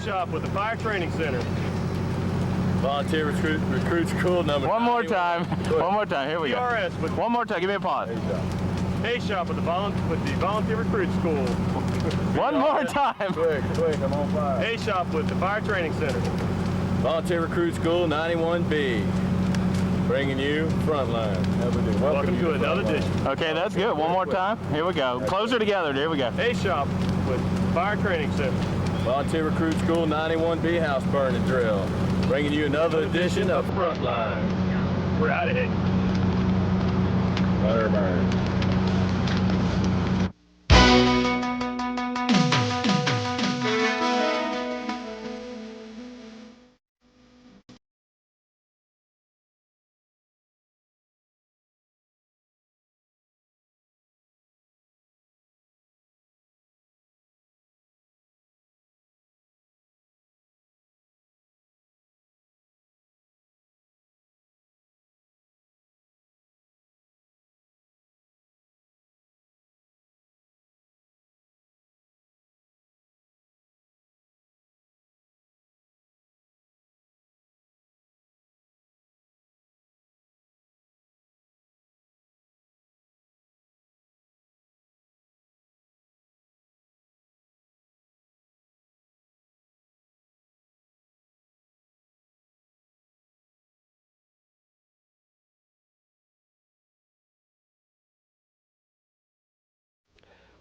shop with the Fire Training Center. Volunteer Recruit School number. One more time. One more time. Here we go. PRS with One more time. Give me a pause. A shop with the Volunteer Recruit School. One more time. Quick, I'm on fire. A shop with the Fire Training Center. Volunteer Recruit School 91B. Bringing you Frontline. Welcome to another edition. Okay, that's good. One more time. Here we go. Closer together. Here we go. A shop with Fire Training Center. Volunteer Recruit School 91B house burning drill. Bringing you another edition of Frontline. We're out of here. Butter burn.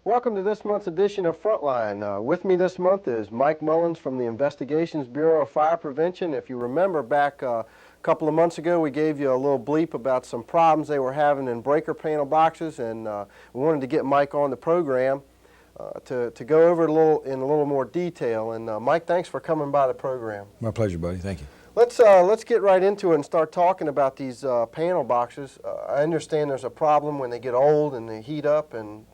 Welcome to this month's edition of Frontline. With me this month is Mike Mullins from the Investigations Bureau of Fire Prevention. If you remember back a couple of months ago, we gave you a little bleep about some problems they were having in breaker panel boxes, and we wanted to get Mike on the program to go over it in a little more detail. And Mike, thanks for coming by the program. My pleasure, buddy. Thank you. Let's get right into it and start talking about these panel boxes. I understand there's a problem when they get old and they heat up and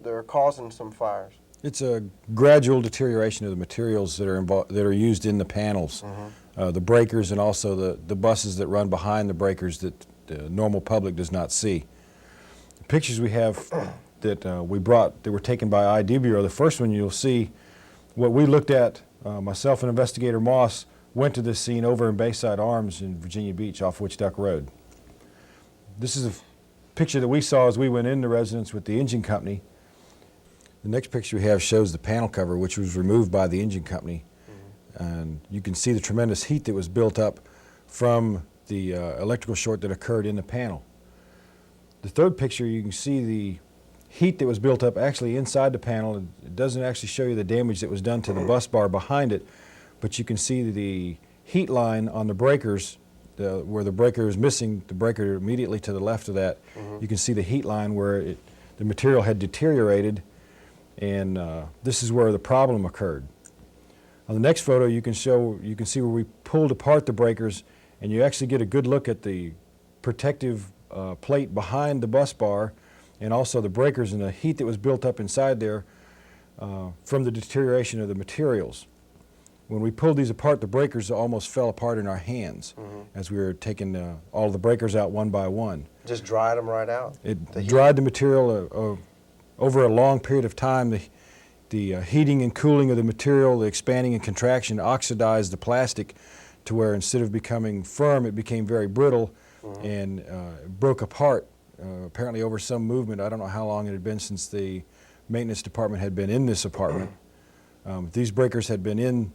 they're causing some fires. It's a gradual deterioration of the materials that are used in the panels, the breakers, and also the buses that run behind the breakers that the normal public does not see. The pictures we have that we brought that were taken by ID Bureau, the first one you'll see what we looked at. Myself and Investigator Moss went to this scene over in Bayside Arms in Virginia Beach off Witch Duck Road. This is a picture that we saw as we went into residence with the engine company. The next picture we have shows the panel cover, which was removed by the engine company. And you can see the tremendous heat that was built up from the electrical short that occurred in the panel. The third picture, you can see the heat that was built up actually inside the panel. It doesn't actually show you the damage that was done to the bus bar behind it, but you can see the heat line on the breakers, where the breaker is missing, the breaker immediately to the left of that. You can see the heat line where the material had deteriorated, and this is where the problem occurred. On the next photo, you can see where we pulled apart the breakers, and you actually get a good look at the protective plate behind the bus bar, and also the breakers and the heat that was built up inside there from the deterioration of the materials. When we pulled these apart, the breakers almost fell apart in our hands as we were taking all the breakers out one by one. Just dried them right out? It dried the material over a long period of time. The heating and cooling of the material, the expanding and contraction oxidized the plastic to where instead of becoming firm, it became very brittle and broke apart, apparently over some movement. I don't know how long it had been since the maintenance department had been in this apartment. These breakers had been in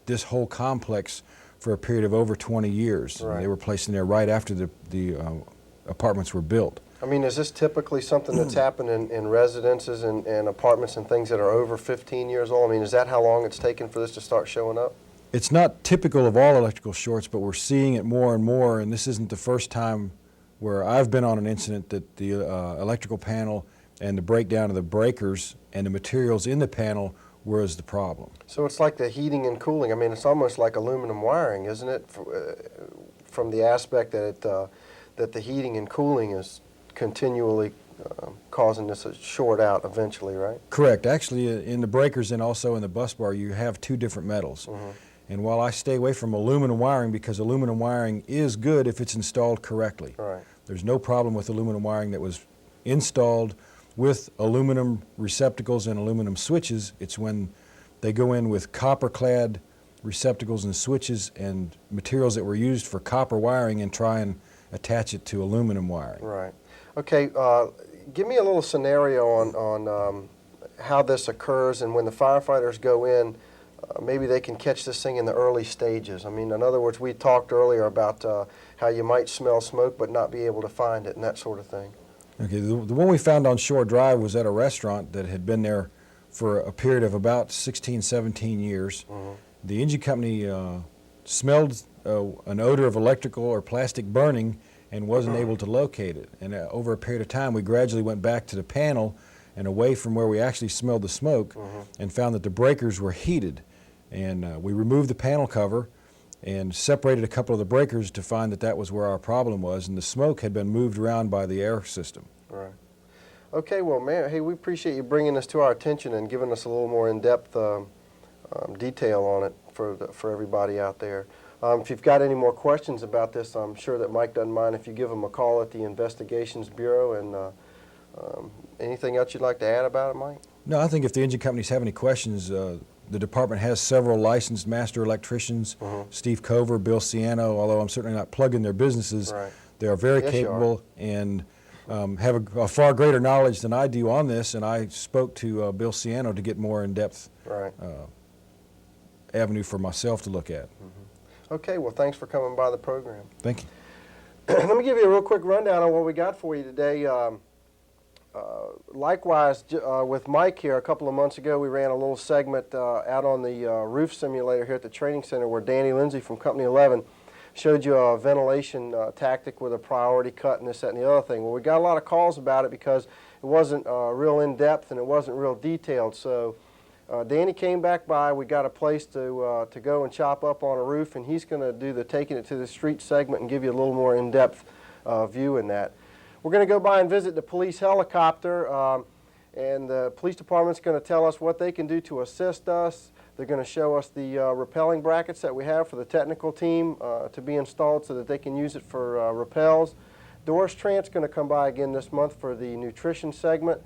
this whole complex for a period of over 20 years. Right. They were placed in there right after the apartments were built. I mean, is this typically something that's happened in residences and apartments and things that are over 15 years old? I mean, is that how long it's taken for this to start showing up? It's not typical of all electrical shorts, but we're seeing it more and more, and this isn't the first time where I've been on an incident that the electrical panel and the breakdown of the breakers and the materials in the panel was the problem. So it's like the heating and cooling. I mean, it's almost like aluminum wiring, isn't it? From the aspect that that the heating and cooling is continually causing this to short out eventually, right? Correct. Actually, in the breakers and also in the bus bar, you have two different metals. And while I stay away from aluminum wiring, because aluminum wiring is good if it's installed correctly. Right. There's no problem with aluminum wiring that was installed with aluminum receptacles and aluminum switches. It's when They go in with copper-clad receptacles and switches and materials that were used for copper wiring and try and attach it to aluminum wiring. Right. Okay, give me a little scenario on how this occurs, and when the firefighters go in, maybe they can catch this thing in the early stages. I mean, in other words, we talked earlier about how you might smell smoke but not be able to find it and that sort of thing. Okay, the one we found on Shore Drive was at a restaurant that had been there for a period of about 16, 17 years. Mm-hmm. The engine company smelled an odor of electrical or plastic burning and wasn't able to locate it. And over a period of time, we gradually went back to the panel and away from where we actually smelled the smoke, and found that the breakers were heated. And we removed the panel cover and separated a couple of the breakers to find that that was where our problem was, and the smoke had been moved around by the air system. Right. Okay, well, man, hey, we appreciate you bringing this to our attention and giving us a little more in-depth detail on it for everybody out there. If you've got any more questions about this, I'm sure that Mike doesn't mind if you give him a call at the Investigations Bureau. And anything else you'd like to add about it, Mike? No, I think if the engine companies have any questions, the department has several licensed master electricians, Steve Cover, Bill Ciano, although I'm certainly not plugging their businesses. Right. They are very Yes, you capable and have a far greater knowledge than I do on this, and I spoke to Bill Ciano to get more in-depth Right. avenue for myself to look at. Okay, well, thanks for coming by the program. Thank you. Let me give you a real quick rundown on what we got for you today. Likewise, with Mike here, a couple of months ago, we ran a little segment out on the roof simulator here at the training center where Danny Lindsay from Company 11 showed you a ventilation tactic with a priority cut and this, that, and the other thing. Well, we got a lot of calls about it because it wasn't real in-depth and it wasn't real detailed. So Danny came back by. We got a place to go and chop up on a roof, and he's going to do the taking it to the street segment and give you a little more in-depth view in that. We're going to go by and visit the police helicopter, and the police department's going to tell us what they can do to assist us. They're going to show us the rappelling brackets that we have for the technical team to be installed so that they can use it for rappels. Doris Trant's going to come by again this month for the nutrition segment.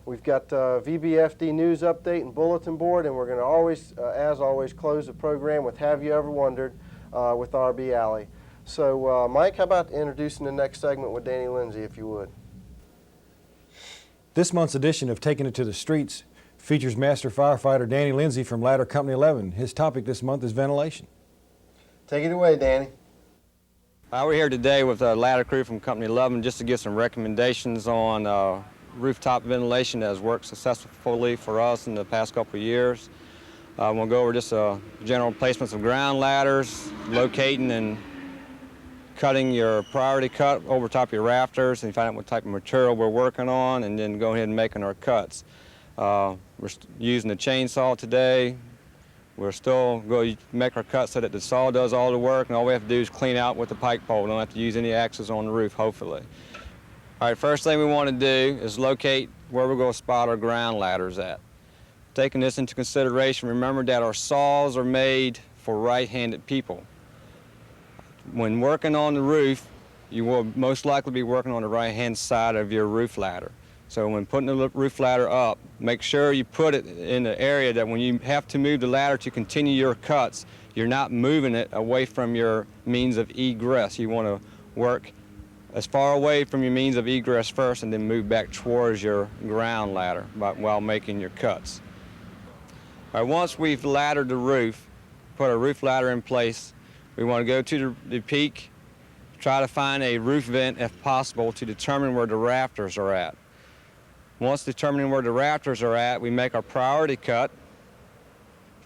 We've got VBFD news update and bulletin board, and we're going to always, as always, close the program with Have You Ever Wondered with R.B. Alley. So, Mike, how about introducing the next segment with Danny Lindsay, if you would? This month's edition of Taking It to the Streets features Master Firefighter Danny Lindsay from Ladder Company 11. His topic this month is ventilation. Take it away, Danny. We're here today with the ladder crew from Company 11 just to give some recommendations on rooftop ventilation that has worked successfully for us in the past couple of years. We'll go over just general placements of ground ladders, locating and cutting your priority cut over top of your rafters, and you find out what type of material we're working on, and then go ahead and making our cuts. We're using the chainsaw today. We're still going to make our cuts so that the saw does all the work, and all we have to do is clean out with the pike pole. We don't have to use any axes on the roof, hopefully. All right, first thing we want to do is locate where we're going to spot our ground ladders at. Taking this into consideration, remember that our saws are made for right-handed people. When working on the roof, you will most likely be working on the right-hand side of your roof ladder. So when putting the roof ladder up, make sure you put it in the area that when you have to move the ladder to continue your cuts, you're not moving it away from your means of egress. You want to work as far away from your means of egress first and then move back towards your ground ladder while making your cuts. All right, once we've laddered the roof, put a roof ladder in place, we want to go to the peak, try to find a roof vent if possible to determine where the rafters are at. Once determining where the rafters are at, we make our priority cut,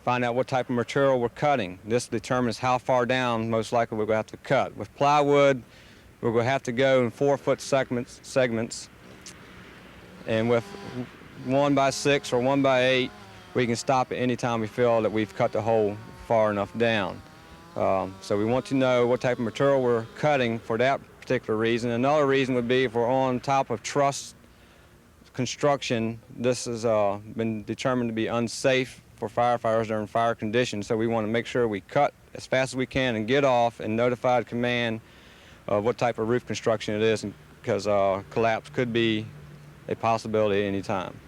find out what type of material we're cutting. This determines how far down most likely we're going to have to cut. With plywood, we're going to have to go in 4-foot segments, and with 1x6 or 1x8, we can stop at any time we feel that we've cut the hole far enough down. So we want to know what type of material we're cutting for that particular reason. Another reason would be if we're on top of truss construction, this has been determined to be unsafe for firefighters during fire conditions, so we want to make sure we cut as fast as we can and get off and notify the command of what type of roof construction it is, because collapse could be a possibility at any time.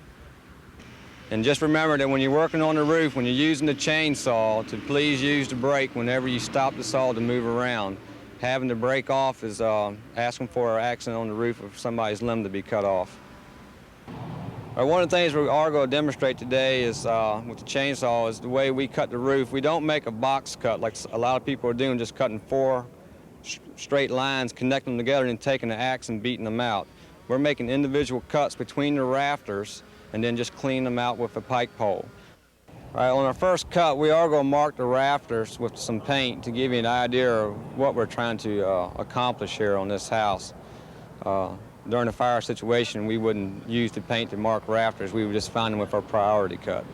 And just remember that when you're working on the roof, when you're using the chainsaw, to please use the brake whenever you stop the saw to move around. Having the brake off is asking for an accident on the roof of somebody's limb to be cut off. One of the things we are going to demonstrate today is with the chainsaw is the way we cut the roof. We don't make a box cut like a lot of people are doing, just cutting 4 straight lines, connecting them together, and then taking the axe and beating them out. We're making individual cuts between the rafters and then just clean them out with a pike pole. All right, on our first cut, we are going to mark the rafters with some paint to give you an idea of what we're trying to accomplish here on this house. During a fire situation, we wouldn't use the paint to mark rafters. We would just find them with our priority cut.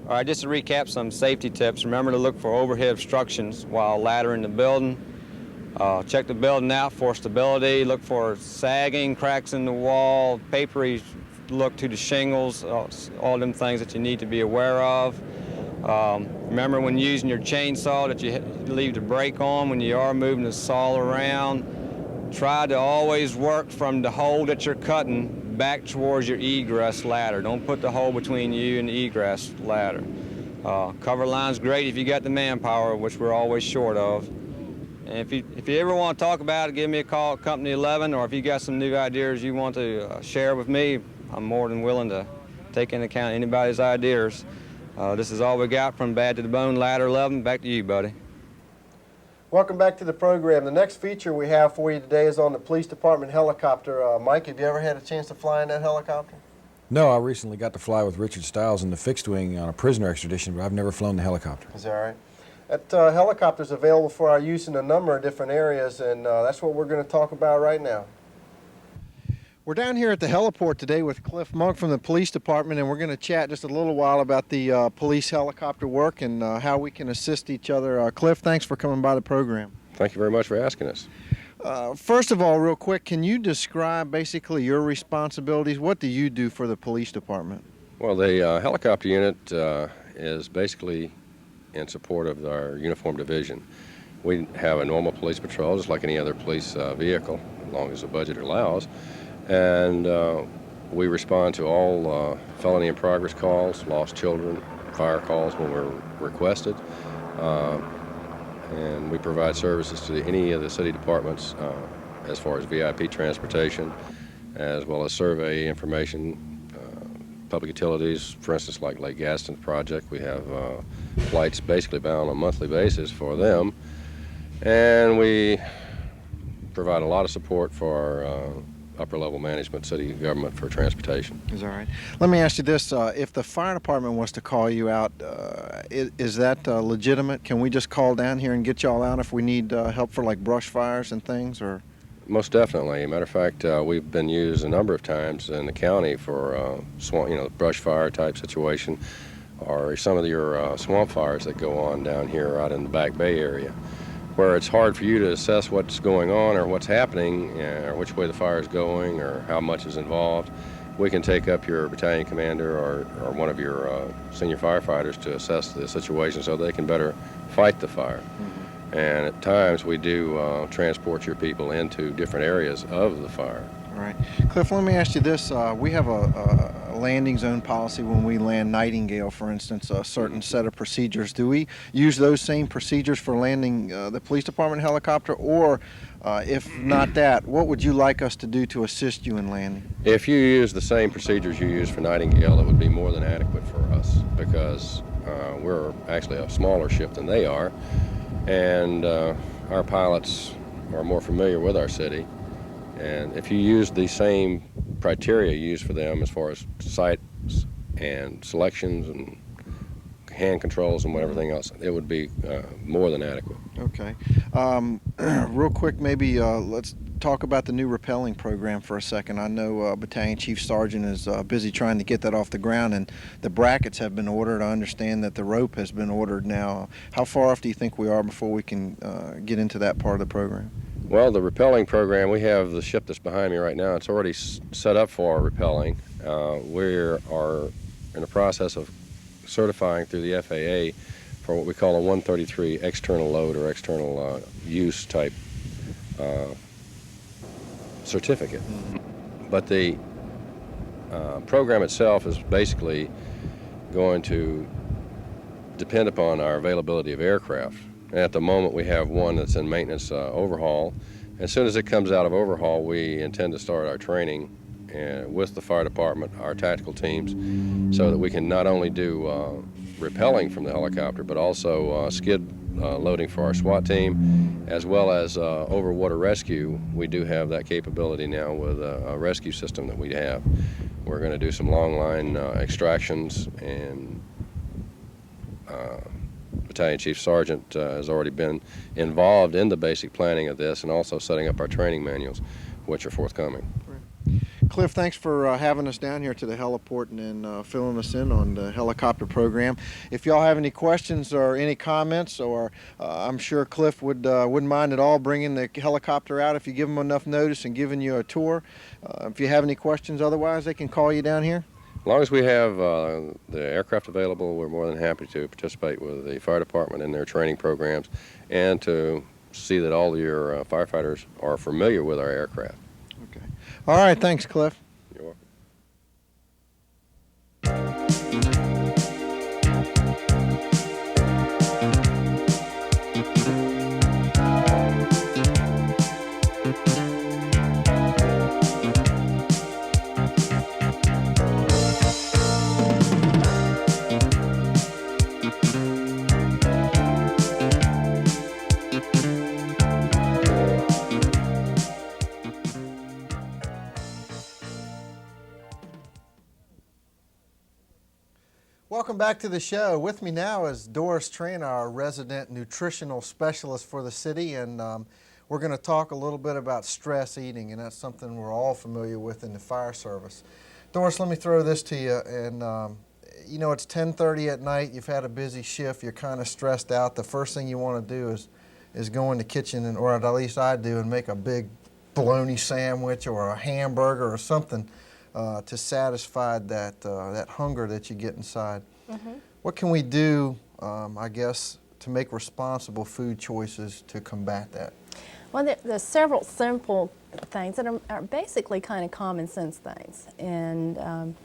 All right, just to recap some safety tips, remember to look for overhead obstructions while laddering the building. Check the building out for stability, look for sagging, cracks in the wall, papery look to the shingles, all them things that you need to be aware of. Remember when using your chainsaw that you leave the brake on when you are moving the saw around. Try to always work from the hole that you're cutting back towards your egress ladder. Don't put the hole between you and the egress ladder. Cover line's great if you got the manpower, which we're always short of. And if you ever want to talk about it, give me a call at Company 11, or if you got some new ideas you want to share with me, I'm more than willing to take into account anybody's ideas. This is all we got from Bad to the Bone, Ladder 11. Back to you, buddy. Welcome back to the program. The next feature we have for you today is on the police department helicopter. Mike, have you ever had a chance to fly in that helicopter? No, I recently got to fly with Richard Stiles in the fixed wing on a prisoner extradition, but I've never flown the helicopter. Is that all right? That helicopter's available for our use in a number of different areas, and that's what we're going to talk about right now. We're down here at the heliport today with Cliff Monk from the police department, and we're going to chat just a little while about the police helicopter work and how we can assist each other. Cliff, thanks for coming by the program. Thank you very much for asking us. First of all, real quick, can you describe basically your responsibilities? What do you do for the police department? Well, the helicopter unit is basically in support of our uniform division. We have a normal police patrol, just like any other police vehicle, as long as the budget allows. And we respond to all felony in progress calls, lost children, fire calls when we're requested. And we provide services to any of the city departments as far as VIP transportation, as well as survey information, public utilities, for instance, like Lake Gaston's project. We have flights basically bound on a monthly basis for them. And we provide a lot of support for our upper-level management, city government for transportation. Is that right? Let me ask you this. If the fire department was to call you out, is that legitimate? Can we just call down here and get y'all out if we need help for like brush fires and things? Or? Most definitely. Matter of fact, we've been used a number of times in the county for brush fire type situation, or some of your swamp fires that go on down here out in the Back Bay area, where it's hard for you to assess what's going on or what's happening, or which way the fire is going or how much is involved. We can take up your battalion commander or one of your senior firefighters to assess the situation so they can better fight the fire. Mm-hmm. And at times we do transport your people into different areas of the fire. All right. Cliff, let me ask you this. We have a landing zone policy when we land Nightingale, for instance, a certain set of procedures. Do we use those same procedures for landing the police department helicopter? Or if not that, what would you like us to do to assist you in landing? If you use the same procedures you use for Nightingale, it would be more than adequate for us, because we're actually a smaller ship than they are. And our pilots are more familiar with our city. And if you use the same criteria used for them as far as sights and selections and hand controls and everything else, it would be more than adequate. Okay. Real quick, maybe let's talk about the new rappelling program for a second. I know Battalion Chief Sergeant is busy trying to get that off the ground, and the brackets have been ordered. I understand that the rope has been ordered now. How far off do you think we are before we can get into that part of the program? Well, the rappelling program, we have the ship that's behind me right now. It's already set up for rappelling. We are in the process of certifying through the FAA for what we call a 133 external load or external use type certificate. But the program itself is basically going to depend upon our availability of aircraft. And at the moment we have one that's in maintenance overhaul. As soon as it comes out of overhaul, we intend to start our training with the fire department, our tactical teams, so that we can not only do rappelling from the helicopter, but also skid loading for our SWAT team, as well as overwater rescue. We do have that capability now with a rescue system that we have. We're going to do some long line extractions, and Battalion Chief Sergeant has already been involved in the basic planning of this and also setting up our training manuals, which are forthcoming. Cliff, thanks for having us down here to the heliport and filling us in on the helicopter program. If y'all have any questions or any comments, or I'm sure Cliff wouldn't mind at all bringing the helicopter out if you give them enough notice and giving you a tour. If you have any questions otherwise, they can call you down here. As long as we have the aircraft available, we're more than happy to participate with the fire department in their training programs and to see that all of your firefighters are familiar with our aircraft. Okay. All right, thanks, Cliff. You're welcome. Welcome back to the show. With me now is Doris Trina, our resident nutritional specialist for the city, and we're going to talk a little bit about stress eating, and that's something we're all familiar with in the fire service. Doris, let me throw this to you, and you know, it's 10:30 at night, you've had a busy shift, you're kind of stressed out. The first thing you want to do is go in the kitchen, and, or at least I do, and make a big bologna sandwich or a hamburger or something to satisfy that hunger that you get inside. What can we do, I guess, to make responsible food choices to combat that? Well, there's several simple things that are basically kind of common sense things, and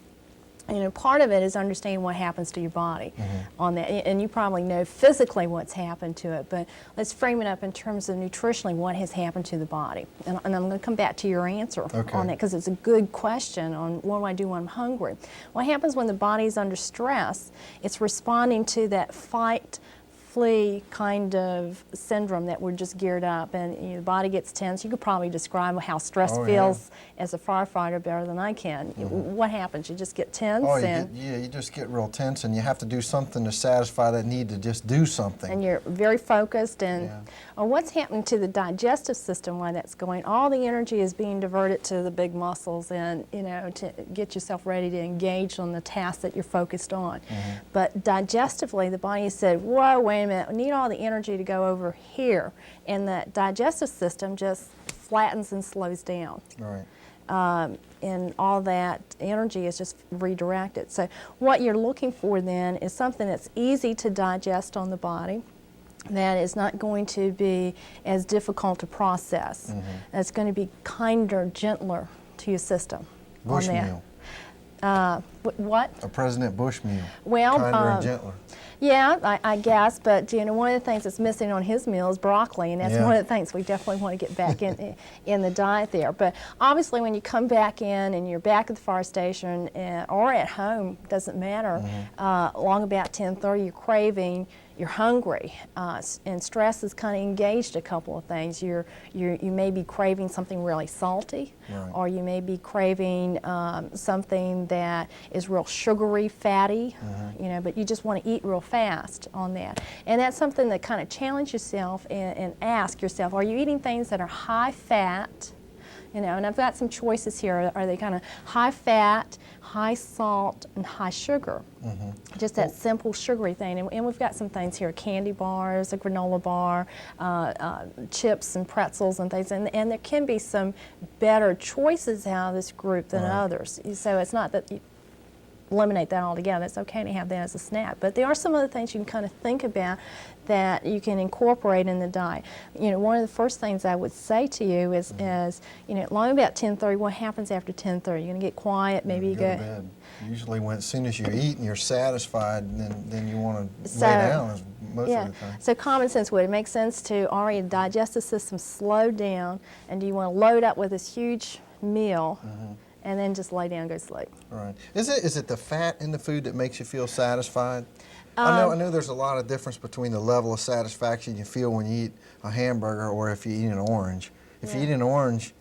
you know, part of it is understanding what happens to your body on that, and you probably know physically what's happened to it, but let's frame it up in terms of nutritionally what has happened to the body. And I'm going to come back to your answer on that, because it's a good question on what do I do when I'm hungry. What happens when the body's under stress? It's responding to that fight, flee kind of syndrome that we're just geared up, and you know, the body gets tense. You could probably describe how stress feels as a firefighter better than I can. What happens? You just get tense? You just get real tense, and you have to do something to satisfy that need to just do something. And you're very focused, and what's happening to the digestive system while that's going? All the energy is being diverted to the big muscles, and you know, to get yourself ready to engage on the task that you're focused on. But digestively, the body said, whoa, wait a minute, I need all the energy to go over here, and the digestive system just flattens and slows down. And all that energy is just redirected. So what you're looking for then is something that's easy to digest on the body, that is not going to be as difficult to process. That's going to be kinder, gentler to your system. Bush meal. What? A President Bush meal. Well, kinder and gentler. Yeah, I guess, but you know, one of the things that's missing on his meal is broccoli, and that's one of the things we definitely want to get back in the diet there. But obviously, when you come back in and you're back at the fire station or at home, doesn't matter. Long about 10:30, you're craving. You're hungry, and stress has kind of engaged a couple of things. You may be craving something really salty, or you may be craving something that is real sugary, fatty, you know, but you just want to eat real fast on that. And that's something that kind of challenge yourself and ask yourself, are you eating things that are high fat? You know, and I've got some choices here. Are they kind of high fat, high salt, and high sugar? Just that simple sugary thing. And we've got some things here, candy bars, a granola bar, chips and pretzels and things. And there can be some better choices out of this group than others. So it's not that you eliminate that altogether. It's okay to have that as a snack. But there are some other things you can kind of think about that you can incorporate in the diet. You know, one of the first things I would say to you is you know, long about 10:30, what happens after 10:30? You're going to get quiet, maybe you go to bed. Usually as soon as you eat and you're satisfied, then you want to lay down most of the time. So common sense, would it make sense to already the digestive system slow down, and do you want to load up with this huge meal and then just lay down and go to sleep? Right. Is it the fat in the food that makes you feel satisfied? I know there's a lot of difference between the level of satisfaction you feel when you eat a hamburger or if you eat an orange. If you eat an orange,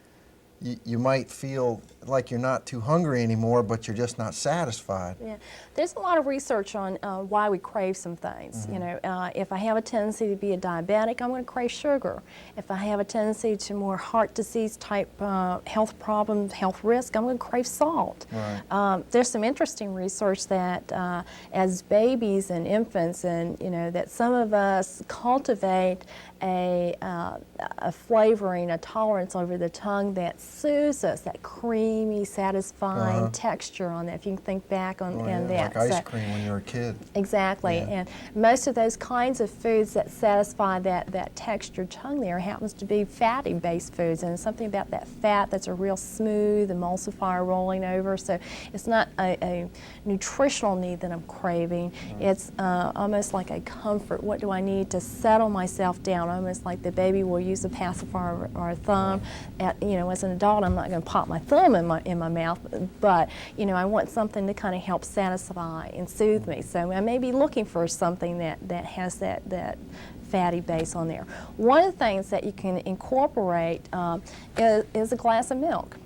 you might feel like you're not too hungry anymore, but you're just not satisfied. Yeah, there's a lot of research on why we crave some things. You know, if I have a tendency to be a diabetic, I'm going to crave sugar. If I have a tendency to more heart disease type health problems, health risk, I'm going to crave salt. There's some interesting research that as babies and infants, and you know, that some of us cultivate a flavoring, a tolerance over the tongue that soothes us, that creamy, satisfying texture on that, if you can think back on that. Like ice cream when you were a kid. Exactly, and most of those kinds of foods that satisfy that textured tongue there happens to be fatty-based foods, and something about that fat that's a real smooth emulsifier rolling over, so it's not a nutritional need that I'm craving, it's almost like a comfort. What do I need to settle myself down? Almost like the baby will use a pacifier or a thumb. You know, as an adult, I'm not going to pop my thumb in my mouth, but you know, I want something to kind of help satisfy and soothe me. So I may be looking for something that has that fatty base on there. One of the things that you can incorporate is a glass of milk.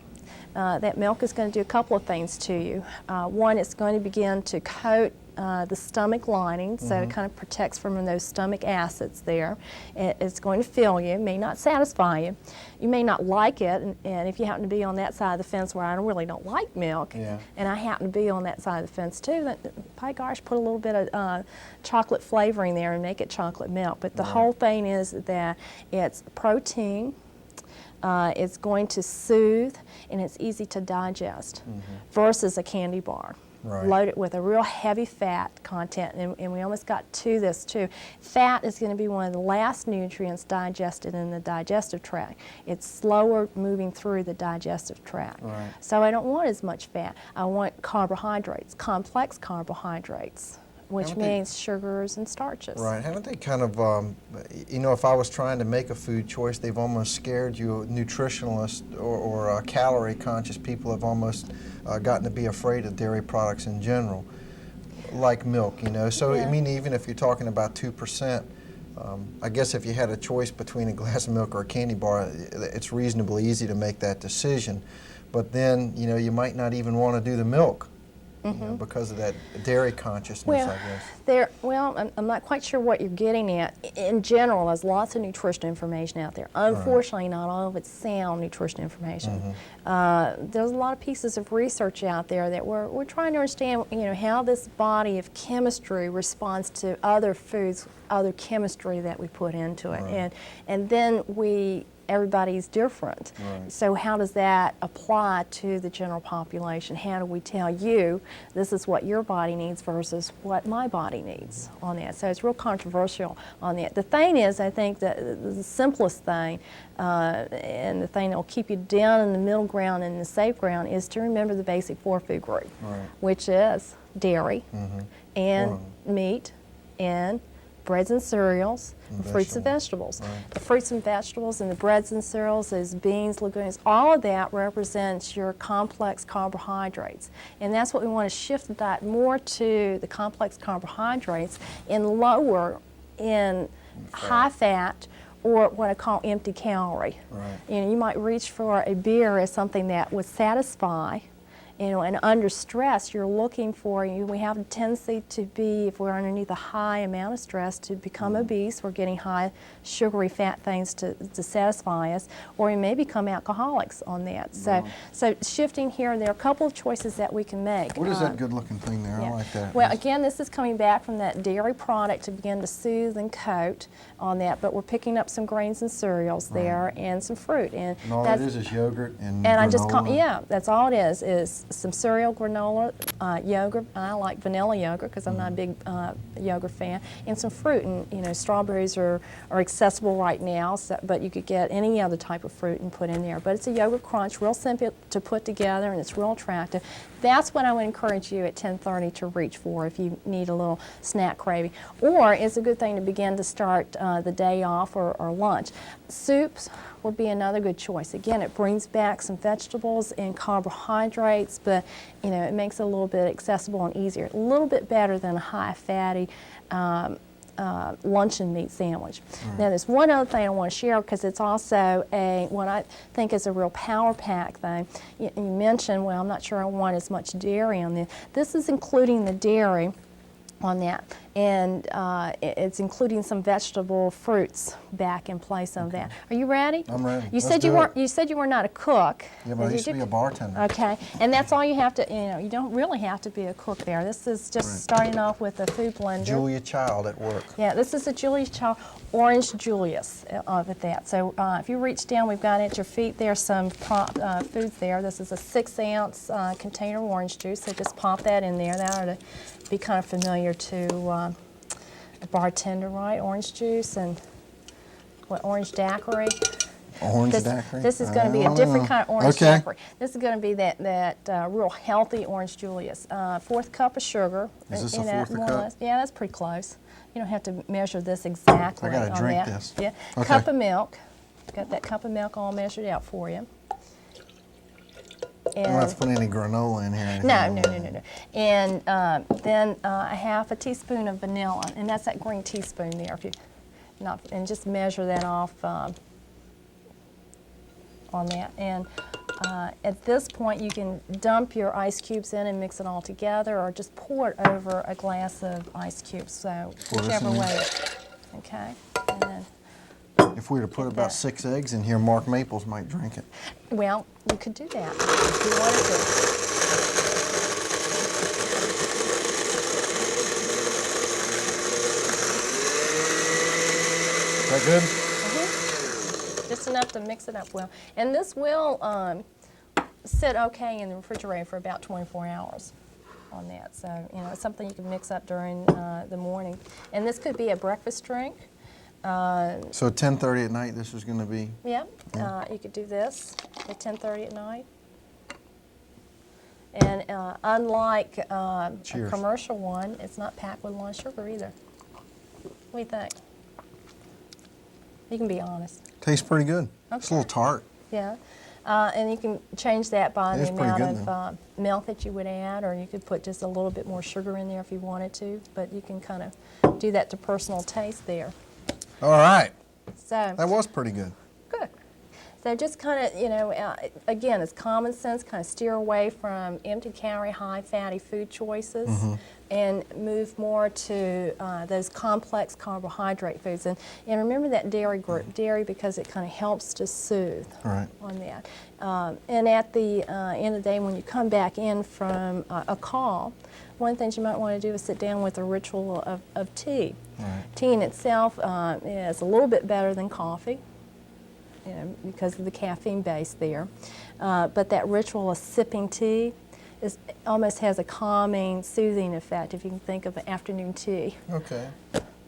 That milk is going to do a couple of things to you. One, it's going to begin to coat the stomach lining, so it kind of protects from those stomach acids there. It's going to fill you, may not satisfy you. You may not like it, and if you happen to be on that side of the fence where I really don't like milk, and I happen to be on that side of the fence too, then, by gosh, put a little bit of chocolate flavoring there and make it chocolate milk. But the whole thing is that it's protein, it's going to soothe, and it's easy to digest versus a candy bar. Loaded with a real heavy fat content, and we almost got to this too. Fat is going to be one of the last nutrients digested in the digestive tract. It's slower moving through the digestive tract. So I don't want as much fat. I want carbohydrates, complex carbohydrates, which means sugars and starches. Right. Haven't they kind of, you know, if I was trying to make a food choice, they've almost scared you, nutritionalists or calorie conscious people have almost gotten to be afraid of dairy products in general, like milk, you know. So, I mean, even if you're talking about 2%, I guess if you had a choice between a glass of milk or a candy bar, it's reasonably easy to make that decision. But then, you know, you might not even want to do the milk. You know, because of that dairy consciousness, I guess. I'm not quite sure what you're getting at. In general, there's lots of nutrition information out there. Unfortunately, not all of it's sound nutrition information. There's a lot of pieces of research out there that we're trying to understand, you know, how this body of chemistry responds to other foods, other chemistry that we put into it, and then everybody's different. So how does that apply to the general population? How do we tell you this is what your body needs versus what my body needs on that? So it's real controversial on that. The thing is, I think that the simplest thing and the thing that will keep you down in the middle ground and the safe ground is to remember the basic 4-food group, which is dairy and meat and breads and cereals, and fruits and vegetables. The fruits and vegetables and the breads and cereals, those beans, legumes, all of that represents your complex carbohydrates. And that's what we want to shift the diet more to the complex carbohydrates and lower in high fat or what I call empty calorie. You know, you might reach for a beer as something that would satisfy. You know, and under stress, you're looking for, we have a tendency to be, if we're underneath a high amount of stress, to become obese. We're getting high sugary fat things to satisfy us, or we may become alcoholics on that. So shifting here, there are a couple of choices that we can make. What is that good-looking thing there? I like that. Well, again, this is coming back from that dairy product to begin to soothe and coat on that, but we're picking up some grains and cereals there and some fruit. And all that is yogurt and granola. I just that's all it is some cereal, granola, yogurt. I like vanilla yogurt because I'm not a big yogurt fan, and some fruit. And you know, strawberries are accessible right now, but you could get any other type of fruit and put in there. But it's a yogurt crunch, real simple to put together, and it's real attractive. That's what I would encourage you at 10:30 to reach for if you need a little snack craving. Or it's a good thing to begin to start the day off or lunch. Soups would be another good choice. Again, it brings back some vegetables and carbohydrates, but you know, it makes it a little bit accessible and easier. A little bit better than a high fatty luncheon meat sandwich. Now there's one other thing I want to share because it's also what I think is a real power pack thing. You mentioned, well, I'm not sure I want as much dairy on this. This is including the dairy on that, and it's including some vegetable fruits back in place of that. Are you ready? I'm ready. You said you weren't. You said you were not a cook. Yeah, but I used to be a bartender. Okay, and that's all you have to. You know, you don't really have to be a cook there. This is just starting off with a food blender. Julia Child at work. Yeah, this is a Julia Child Orange Julius with that. So if you reach down, we've got at your feet there some foods there. This is a 6-ounce container of orange juice. So just pop that in there. That ought to be kind of familiar to a bartender, right? Orange juice and what, orange daiquiri? Orange daiquiri? This is going to be a different kind of orange daiquiri. This is going to be that real healthy orange Julius. 1/4 cup of sugar. Is this a 1/4 cup? Yeah, that's pretty close. You don't have to measure this exactly. I got to drink this. Yeah. Okay. Cup of milk. Got that cup of milk all measured out for you. I don't have to put any granola in here. No. And then a 1/2 teaspoon of vanilla, and that's that green teaspoon there. If you and just measure that off on that. And At this point, you can dump your ice cubes in and mix it all together, or just pour it over a glass of ice cubes, so whichever way. Okay, and then, If we were to put about 6 eggs in here, Mark Maples might drink it. well, you could do that if you wanted to. Is that good? Just enough to mix it up well. And this will sit okay in the refrigerator for about 24 hours on that. So, you know, it's something you can mix up during the morning. And this could be a breakfast drink. So 10:30 at night, this is going to be. Yeah, you could do this at 10:30 at night. And unlike a commercial one, it's not packed with a lot of sugar either. What do you think? You can be honest. Tastes pretty good. Okay. It's a little tart. Yeah. And you can change that by It is the pretty amount good, of milk that you would add, or you could put just a little bit more sugar in there if you wanted to, but you can kind of do that to personal taste there. All right. So That was pretty good. good. So just kind of, you know, again, it's common sense, kind of steer away from empty calorie, high fatty food choices and move more to those complex carbohydrate foods. And remember that dairy group, dairy, because it kind of helps to soothe Right. on that. And at the end of the day, when you come back in from a call, one of the things you might want to do is sit down with a ritual of tea. Right. Tea in itself is a little bit better than coffee, you know, because of the caffeine base there. But that ritual of sipping tea almost has a calming, soothing effect, if you can think of an afternoon tea Okay.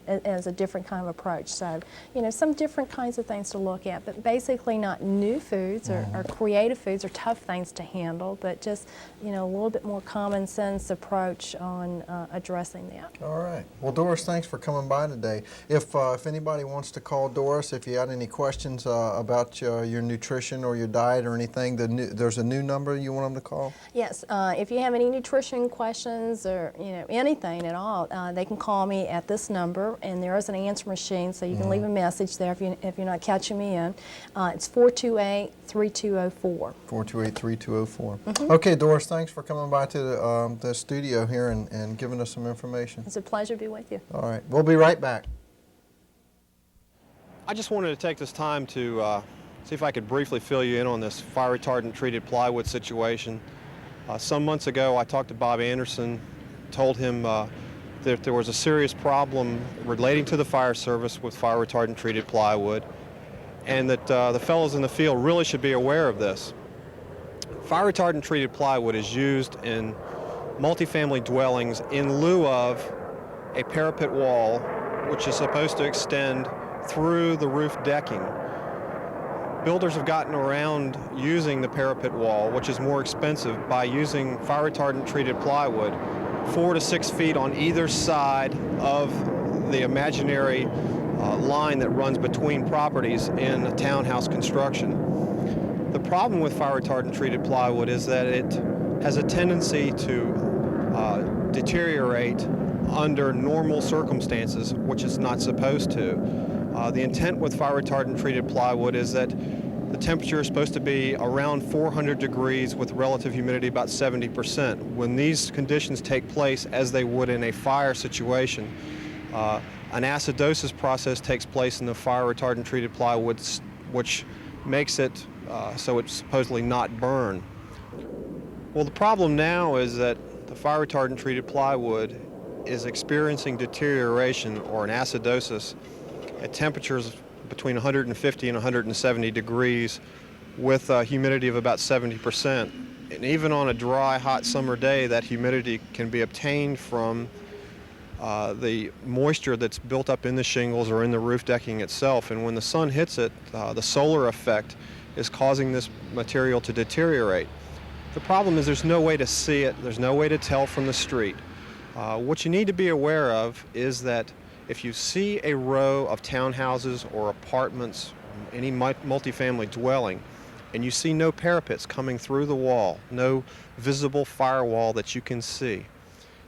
as a different kind of approach. So, you know, some different kinds of things to look at, but basically not new foods or creative foods or tough things to handle, but just, you know, a little bit more common sense approach on addressing that. All right. Well, Doris, thanks for coming by today. If anybody wants to call Doris, if you had any questions about your nutrition or your diet or anything, there's a new number you want them to call? Yes, if you have any nutrition questions or, you know, anything at all, they can call me at this number, and there is an answer machine, so you can leave a message there if you're not catching me in. It's 428-3204. 428-3204. Okay, Doris, thanks for coming by to the studio here and giving us some information. It's a pleasure to be with you. All right. We'll be right back. I just wanted to take this time to see if I could briefly fill you in on this fire retardant treated plywood situation. Some months ago, I talked to Bob Anderson, told him that there was a serious problem relating to the fire service with fire retardant treated plywood, and that the fellows in the field really should be aware of this. Fire retardant treated plywood is used in multifamily dwellings in lieu of a parapet wall, which is supposed to extend through the roof decking. Builders have gotten around using the parapet wall, which is more expensive, by using fire retardant treated plywood 4 to 6 feet on either side of the imaginary line that runs between properties in townhouse construction. The problem with fire retardant treated plywood is that it has a tendency to deteriorate under normal circumstances, which it's not supposed to. The intent with fire retardant treated plywood is that the temperature is supposed to be around 400 degrees with relative humidity about 70%. When these conditions take place, as they would in a fire situation, an acidosis process takes place in the fire retardant treated plywood, which makes it so it's supposedly not burn. Well, the problem now is that the fire retardant treated plywood is experiencing deterioration, or an acidosis, at temperatures between 150 and 170 degrees with a humidity of about 70%. And even on a dry, hot summer day, that humidity can be obtained from the moisture that's built up in the shingles or in the roof decking itself. And when the sun hits it, the solar effect is causing this material to deteriorate. The problem is there's no way to see it, there's no way to tell from the street. What you need to be aware of is that if you see a row of townhouses or apartments, any multifamily dwelling, and you see no parapets coming through the wall, no visible firewall that you can see,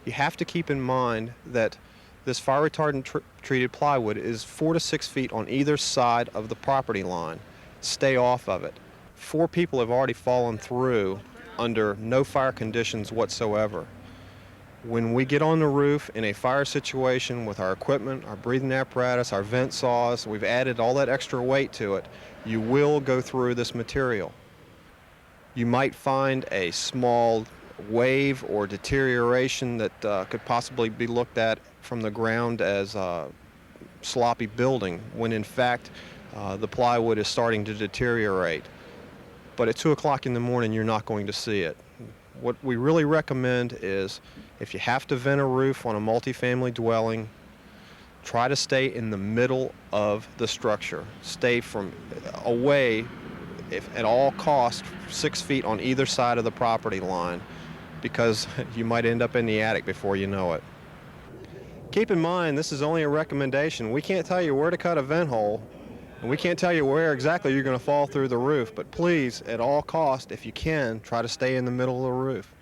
you have to keep in mind that this fire retardant treated plywood is 4 to 6 feet on either side of the property line. Stay off of it. 4 people have already fallen through under no fire conditions whatsoever. When we get on the roof in a fire situation with our equipment, our breathing apparatus, our vent saws, we've added all that extra weight to it, you will go through this material. You might find a small wave or deterioration that could possibly be looked at from the ground as sloppy building, when in fact the plywood is starting to deteriorate. But at 2 o'clock in the morning, you're not going to see it. What we really recommend is, if you have to vent a roof on a multifamily dwelling, try to stay in the middle of the structure. Stay from away, if at all costs, 6 feet on either side of the property line, because you might end up in the attic before you know it. Keep in mind, this is only a recommendation. We can't tell you where to cut a vent hole, and we can't tell you where exactly you're going to fall through the roof, but please, at all costs, if you can, try to stay in the middle of the roof.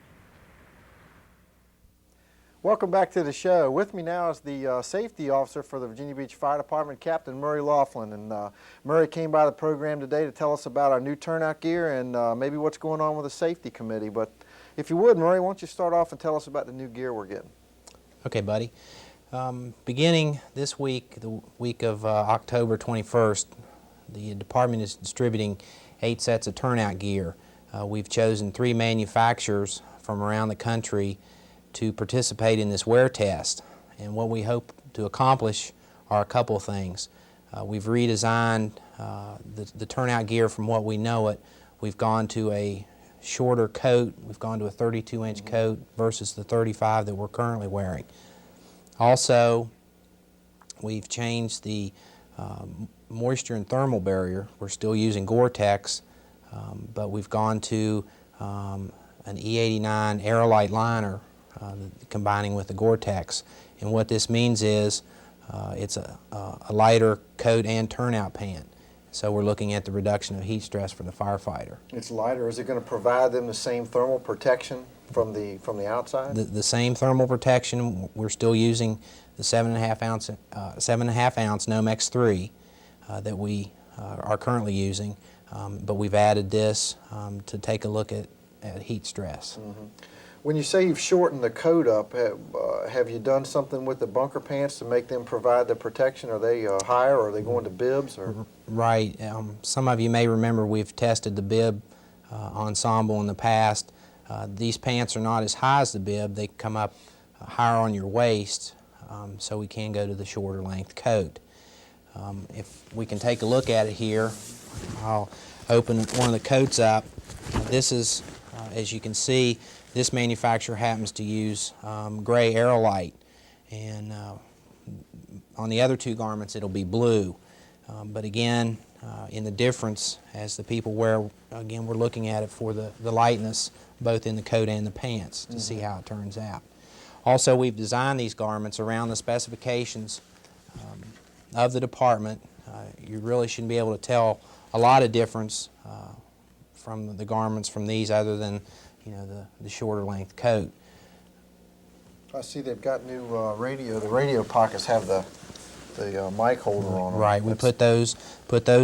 Welcome back to the show. With me now is the safety officer for the Virginia Beach Fire Department, Captain Murray Laughlin. And Murray came by the program today to tell us about our new turnout gear and maybe what's going on with the safety committee. But if you would, Murray, why don't you start off and tell us about the new gear we're getting? Okay, buddy. Beginning this week, the week of October 21st, the department is distributing 8 sets of turnout gear. We've chosen 3 manufacturers from around the country to participate in this wear test. And what we hope to accomplish are a couple of things. We've redesigned the turnout gear from what we know it. We've gone to a shorter coat. We've gone to a 32-inch coat versus the 35 that we're currently wearing. Also, we've changed the moisture and thermal barrier. We're still using Gore-Tex, but we've gone to an E89 Aerolite liner, combining with the Gore-Tex. And what this means is it's a lighter coat and turnout pant. So we're looking at the reduction of heat stress for the firefighter. It's lighter. Is it going to provide them the same thermal protection from the outside? The same thermal protection. We're still using the 7.5 ounce Nomex 3 that we are currently using, but we've added this to take a look at heat stress. Mm-hmm. When you say you've shortened the coat up, have you done something with the bunker pants to make them provide the protection? Are they higher, or are they going to bibs? Or? Right. Some of you may remember we've tested the bib ensemble in the past. These pants are not as high as the bib. They come up higher on your waist, so we can go to the shorter length coat. If we can take a look at it here, I'll open one of the coats up. This is, as you can see, this manufacturer happens to use gray Aerolite, and on the other 2 garments it'll be blue. But again, in the difference, as the people wear, again, we're looking at it for the lightness both in the coat and the pants to see how it turns out. Also, we've designed these garments around the specifications of the department. You really shouldn't be able to tell a lot of difference from the garments from these, other than the shorter length coat. I see they've got new radio. The radio pockets have the mic holder on them. Right. We put those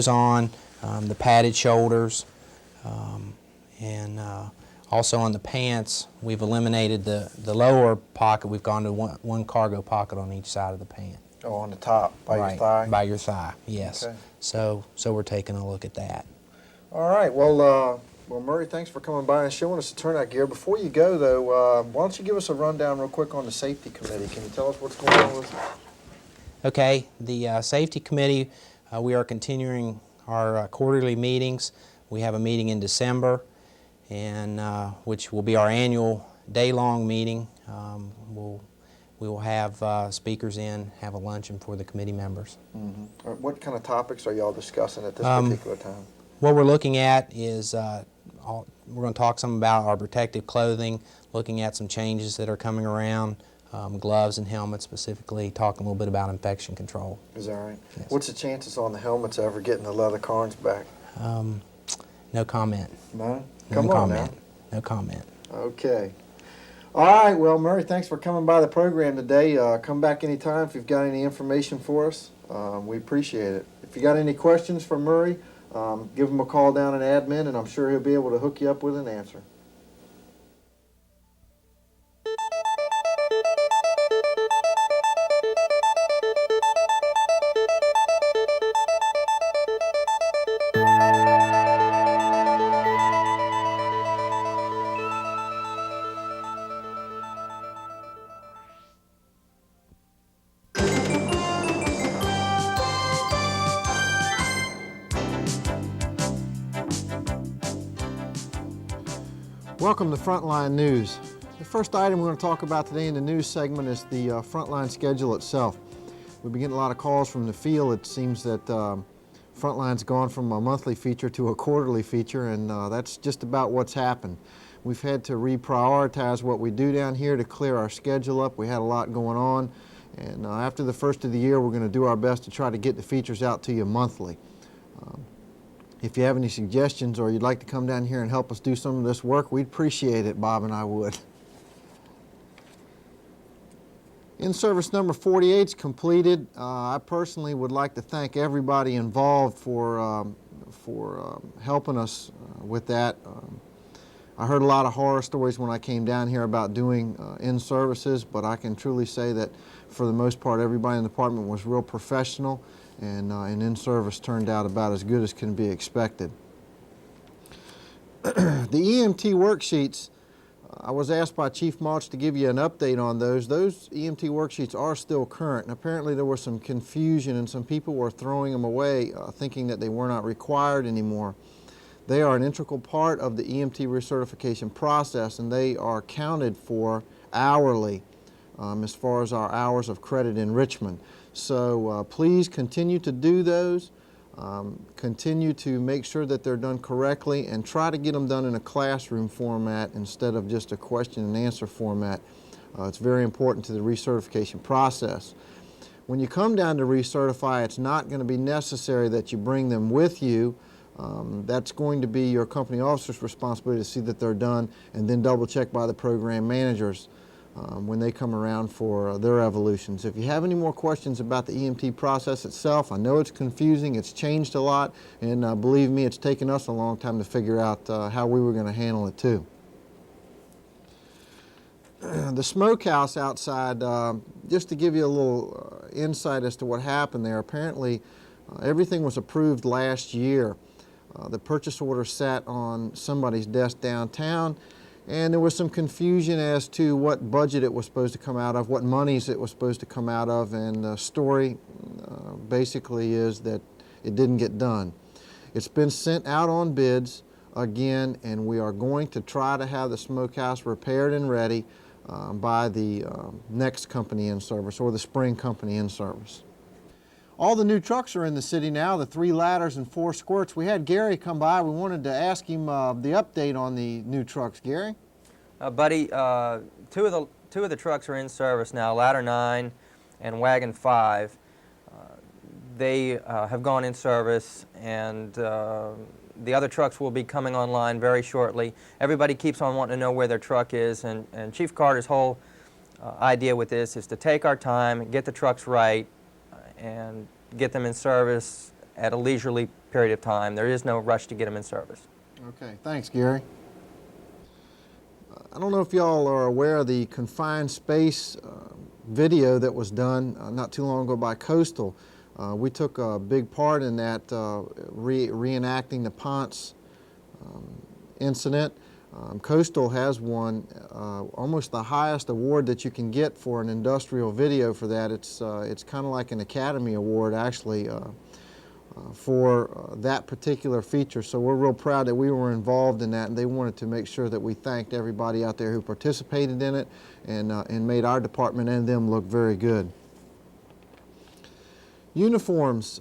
on, the padded shoulders, and also on the pants we've eliminated the lower pocket. We've gone to one cargo pocket on each side of the pant. Oh, on the top, by your thigh? By your thigh, yes. Okay. So we're taking a look at that. All right. Well, Murray, thanks for coming by and showing us the turnout gear. Before you go, though, why don't you give us a rundown real quick on the safety committee? Can you tell us what's going on with it? Okay. The safety committee, we are continuing our quarterly meetings. We have a meeting in December, and which will be our annual day-long meeting. We will have speakers in, have a luncheon for the committee members. Mm-hmm. What kind of topics are y'all discussing at this particular time? What we're looking at is we're going to talk some about our protective clothing, looking at some changes that are coming around, gloves and helmets specifically, talking a little bit about infection control. Is that right? Yes. What's the chances on the helmets ever getting the leather carns back? No comment. No? No Come on comment. now. No comment. Okay. All right. Well, Murray, thanks for coming by the program today. Come back anytime if you've got any information for us. We appreciate it. If you got any questions for Murray, give him a call down in admin, and I'm sure he'll be able to hook you up with an answer. Welcome to Frontline News. The first item we're going to talk about today in the news segment is the Frontline schedule itself. We've been getting a lot of calls from the field. It seems that Frontline's gone from a monthly feature to a quarterly feature, and that's just about what's happened. We've had to reprioritize what we do down here to clear our schedule up. We had a lot going on, and after the first of the year, we're going to do our best to try to get the features out to you monthly. If you have any suggestions or you'd like to come down here and help us do some of this work, we'd appreciate it, Bob and I would. In-service number 48 is completed. I personally would like to thank everybody involved for helping us with that. I heard a lot of horror stories when I came down here about doing in-services, but I can truly say that for the most part everybody in the department was real professional, and in-service turned out about as good as can be expected. The EMT worksheets, I was asked by Chief Mulch to give you an update on those. Those EMT worksheets are still current, and apparently there was some confusion and some people were throwing them away thinking that they were not required anymore. They are an integral part of the EMT recertification process, and they are counted for hourly as far as our hours of credit enrichment. So please continue to do those. Continue to make sure that they're done correctly, and try to get them done in a classroom format instead of just a question and answer format. It's very important to the recertification process. When you come down to recertify, it's not going to be necessary that you bring them with you. That's going to be your company officer's responsibility to see that they're done, and then double check by the program managers when they come around for their evolutions. If you have any more questions about the EMT process itself, I know it's confusing, it's changed a lot, and believe me, it's taken us a long time to figure out how we were going to handle it too. The smokehouse outside, just to give you a little insight as to what happened there, apparently everything was approved last year. The purchase order sat on somebody's desk downtown, and there was some confusion as to what budget it was supposed to come out of, what monies it was supposed to come out of, and the story basically is that it didn't get done. It's been sent out on bids again, and we are going to try to have the smokehouse repaired and ready by the next company in service, or the spring company in service. All the new trucks are in the city now, the 3 ladders and 4 squirts. We had Gary come by. We wanted to ask him the update on the new trucks. Gary? Buddy, two of the trucks are in service now, Ladder 9 and Wagon 5. They have gone in service, and the other trucks will be coming online very shortly. Everybody keeps on wanting to know where their truck is, and Chief Carter's whole idea with this is to take our time, get the trucks right, and get them in service at a leisurely period of time. There is no rush to get them in service. Okay, thanks, Gary. I don't know if y'all are aware of the confined space video that was done not too long ago by Coastal. We took a big part in that, reenacting the Ponce incident. Coastal has won almost the highest award that you can get for an industrial video for that. It's kind of like an Academy Award, actually, for that particular feature. So we're real proud that we were involved in that, and they wanted to make sure that we thanked everybody out there who participated in it and made our department and them look very good. Uniforms,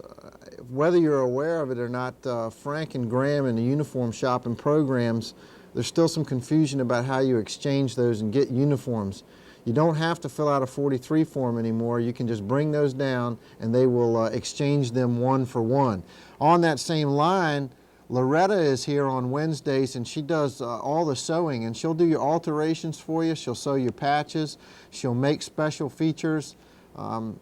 whether you're aware of it or not, Frank and Graham in the uniform shop and programs, there's still some confusion about how you exchange those and get uniforms. You don't have to fill out a 43 form anymore. You can just bring those down and they will exchange them one for one. On that same line, Loretta is here on Wednesdays, and she does all the sewing, and she'll do your alterations for you. She'll sew your patches. She'll make special features.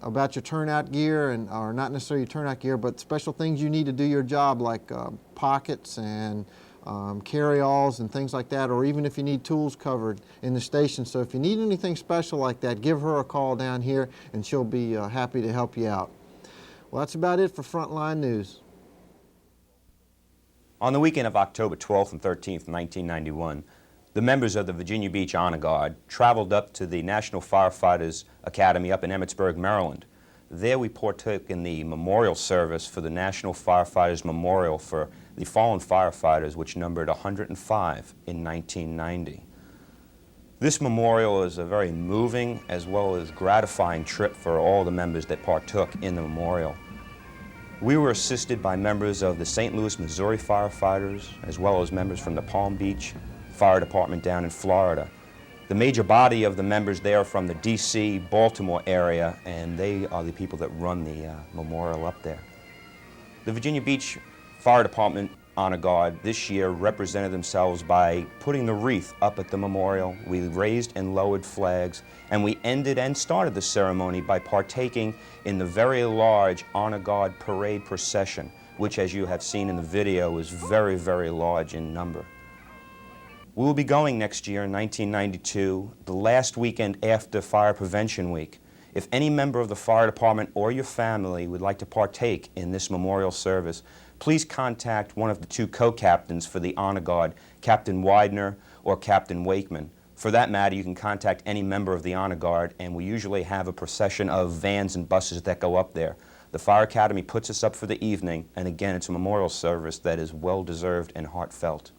about your turnout gear, or not necessarily your turnout gear, but special things you need to do your job, like pockets and carry-alls and things like that, or even if you need tools covered in the station. So if you need anything special like that, give her a call down here and she'll be happy to help you out. Well, that's about it for Frontline News. On the weekend of October 12th and 13th, 1991, the members of the Virginia Beach Honor Guard traveled up to the National Firefighters Academy up in Emmitsburg, Maryland. There we partook in the memorial service for the National Firefighters Memorial for the fallen firefighters, which numbered 105 in 1990. This memorial is a very moving as well as gratifying trip for all the members that partook in the memorial. We were assisted by members of the St. Louis, Missouri firefighters, as well as members from the Palm Beach Fire Department down in Florida. The major body of the members there are from the D.C., Baltimore area, and they are the people that run the memorial up there. The Virginia Beach Fire Department Honor Guard this year represented themselves by putting the wreath up at the memorial. We raised and lowered flags, and we ended and started the ceremony by partaking in the very large Honor Guard parade procession, which, as you have seen in the video, is very, very large in number. We will be going next year in 1992, the last weekend after Fire Prevention Week. If any member of the fire department or your family would like to partake in this memorial service, please contact one of the two co-captains for the Honor Guard, Captain Widener or Captain Wakeman. For that matter, you can contact any member of the Honor Guard, and we usually have a procession of vans and buses that go up there. The Fire Academy puts us up for the evening, and again, it's a memorial service that is well-deserved and heartfelt.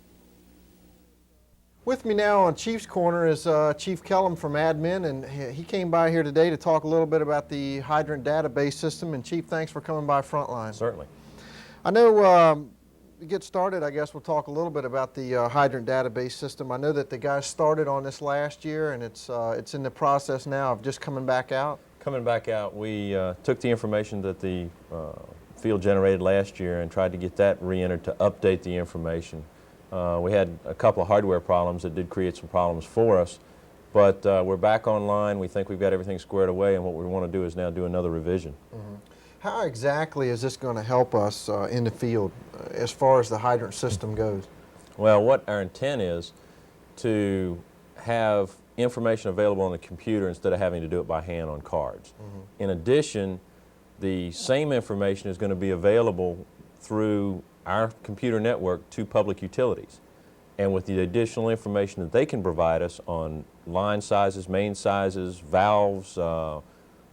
With me now on Chief's Corner is Chief Kellum from Admin, and he came by here today to talk a little bit about the hydrant database system. And Chief, thanks for coming by Frontline. Certainly. I know to get started, I guess we'll talk a little bit about the hydrant database system. I know that the guys started on this last year, and it's in the process now of just coming back out. Coming back out, we took the information that the field generated last year and tried to get that re-entered to update the information. We had a couple of hardware problems that did create some problems for us, but we're back online. We think we've got everything squared away, and what we want to do is now do another revision. Mm-hmm. How exactly is this going to help us in the field as far as the hydrant system goes? Well, what our intent is to have information available on the computer instead of having to do it by hand on cards. Mm-hmm. In addition, the same information is going to be available through our computer network to public utilities. And with the additional information that they can provide us on line sizes, main sizes, valves,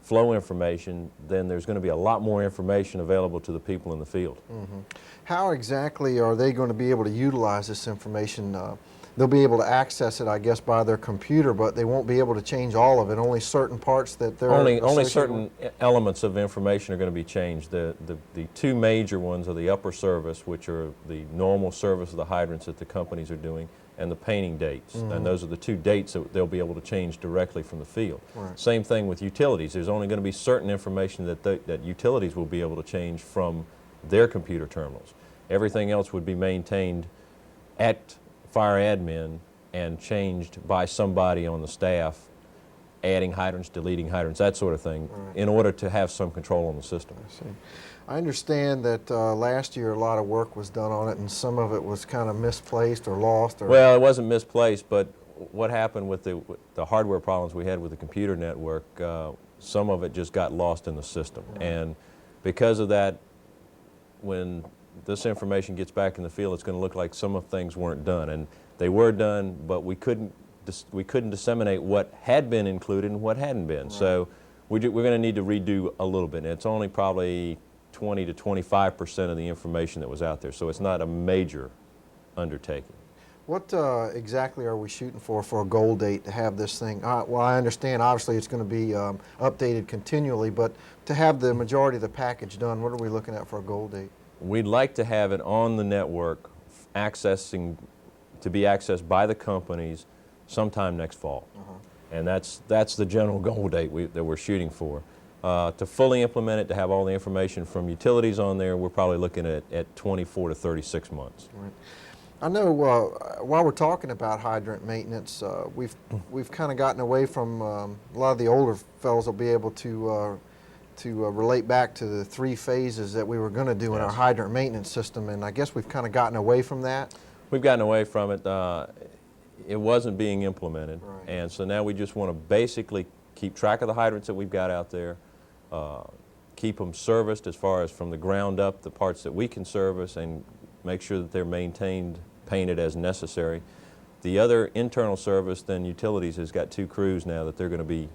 flow information, then there's going to be a lot more information available to the people in the field. Mm-hmm. How exactly are they going to be able to utilize this information? They'll be able to access it, I guess, by their computer, but they won't be able to change all of it, only certain parts that they're Only certain elements of information are going to be changed. The two major ones are the upper service, which are the normal service of the hydrants that the companies are doing, and the painting dates. Mm-hmm. And those are the two dates that they'll be able to change directly from the field. Right. Same thing with utilities. There's only going to be certain information that utilities will be able to change from their computer terminals. Everything else would be maintained at Fire Admin and changed by somebody on the staff, adding hydrants, deleting hydrants, that sort of thing, right, in order to have some control on the system. I see. I understand that last year a lot of work was done on it, and some of it was kind of misplaced or lost. Or well, it wasn't misplaced, but what happened with the hardware problems we had with the computer network, some of it just got lost in the system. Right. And because of that, when this information gets back in the field, it's going to look like some of things weren't done, and they were done, but we couldn't disseminate what had been included and what hadn't been. Right. So we're going to need to redo a little bit. And it's only probably 20 to 25% of the information that was out there, so it's not a major undertaking. What exactly are we shooting for a goal date to have this thing? Well, I understand obviously it's going to be updated continually, but to have the majority of the package done, what are we looking at for a goal date? We'd like to have it on the network, to be accessed by the companies sometime next fall. And that's the general goal date that we're shooting for. To fully implement it, to have all the information from utilities on there, we're probably looking at 24 to 36 months. Right. I know while we're talking about hydrant maintenance, we've kind of gotten away from a lot of the older fellows will be able to relate back to the 3 phases that we were going to do in our hydrant maintenance system, and I guess we've kind of gotten away from that. We've gotten away from it. It wasn't being implemented, and so now we just want to basically keep track of the hydrants that we've got out there, keep them serviced as far as from the ground up, the parts that we can service, and make sure that they're maintained, painted as necessary. The other internal service, then utilities, has got 2 crews now that they're going to be